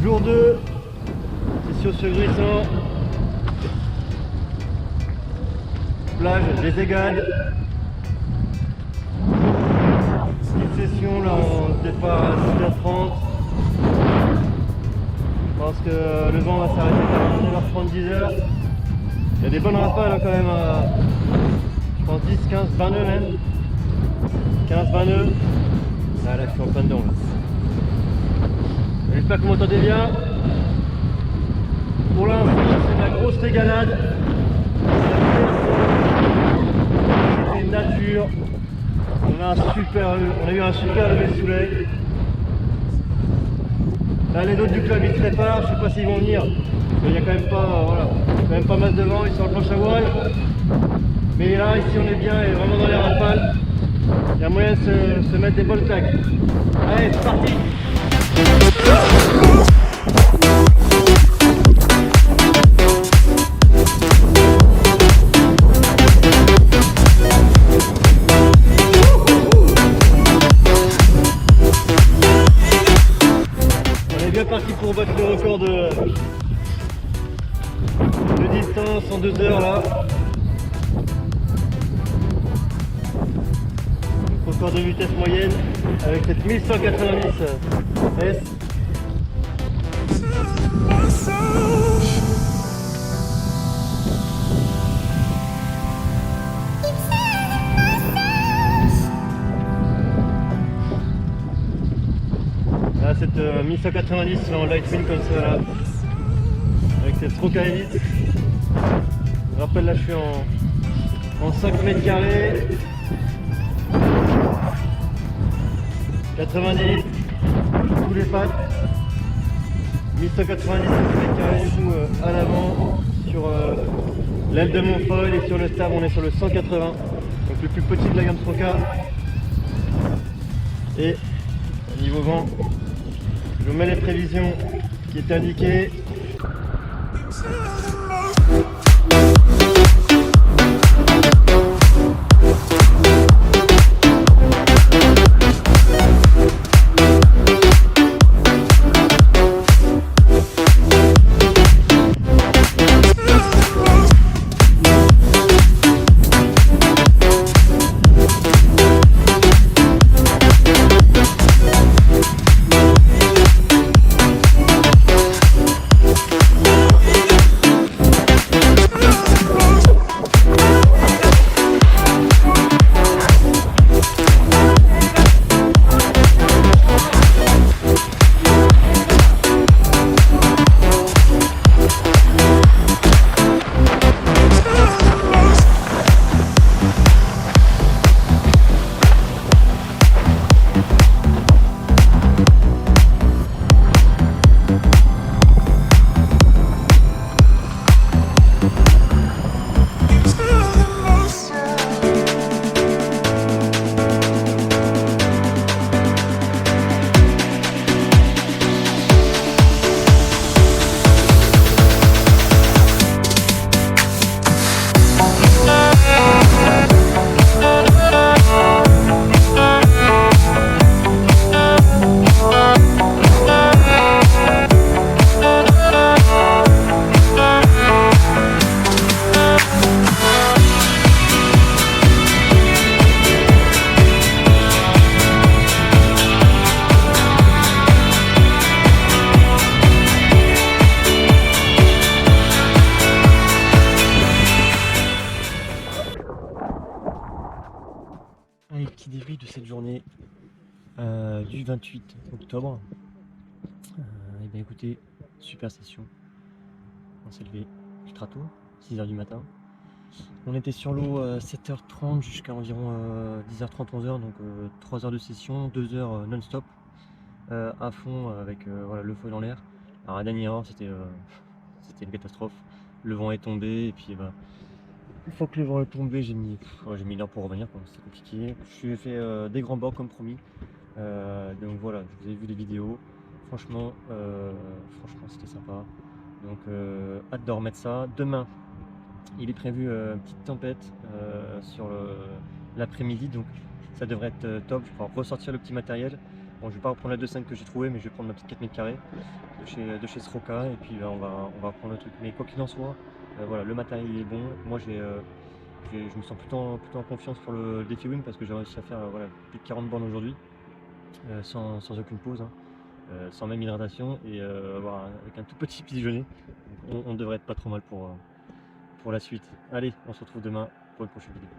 Jour 2, session sur Gruissant, plage des Égades. Petite session là, on départ à 6h30. Je pense que le vent va s'arrêter à 9h30, 10h. Il y a des bonnes rafales hein, quand même à, je pense 10, 15, 20 nœuds même. 15, 20 nœuds. Là je suis en plein dedans là. J'espère que vous m'entendez bien. Pour l'instant, c'est de la grosse régalade. C'est nature. On a eu un super lever de soleil. Là, les autres du club ils se préparent. Je sais pas s'ils vont venir. Il y a quand même pas, voilà, quand même pas mal de vent. Ils sont en planche à voile. Mais là, ici, on est bien et vraiment dans les rafales. Il y a moyen de se mettre des bonnes claques. Allez, c'est parti. On est bien parti pour battre le record de distance en 2 heures là. Record de vitesse moyenne avec cette 1190 S. Là cette 1190 en Lightwing comme ça là, avec cette Roca Elite. Je rappelle là je suis en 5 mètres carrés. 90 litres, tous les pattes, 1190 cm du coup à l'avant, sur l'aile de mon foil et sur le stab on est sur le 180, donc le plus petit de la gamme Roca. Et niveau vent, je vous mets les prévisions qui est indiquées. petit débrief de cette journée du 28 octobre. Et bien écoutez, super session. On s'est levé ultra tôt, 6h du matin. On était sur l'eau 7h30 jusqu'à environ 10h30, 11h, donc 3 heures de session, 2 heures non-stop, à fond avec voilà, le foil en l'air. Alors à la dernière heure, c'était une catastrophe. Le vent est tombé et puis bah, une fois que le vent est tombé, j'ai mis une heure pour revenir, c'était compliqué. Je fait des grands bords comme promis. Donc voilà, je vous ai vu les vidéos. Franchement c'était sympa. Donc hâte de remettre ça. Demain, il est prévu une petite tempête sur l'après-midi, donc ça devrait être top. Je vais pouvoir ressortir le petit matériel. Bon, je vais pas reprendre la 2.5 que j'ai trouvé, mais je vais prendre ma petite 4 mètres carrés de chez Sroka et puis on va prendre le truc. Mais quoi qu'il en soit, voilà, le matériel est bon. Moi je me sens plutôt en confiance pour le défi win parce que j'ai réussi à faire voilà, plus de 40 bornes aujourd'hui sans aucune pause, hein, sans même hydratation et avec un tout petit petit déjeuner. Donc on devrait être pas trop mal pour la suite. Allez, on se retrouve demain pour une prochaine vidéo.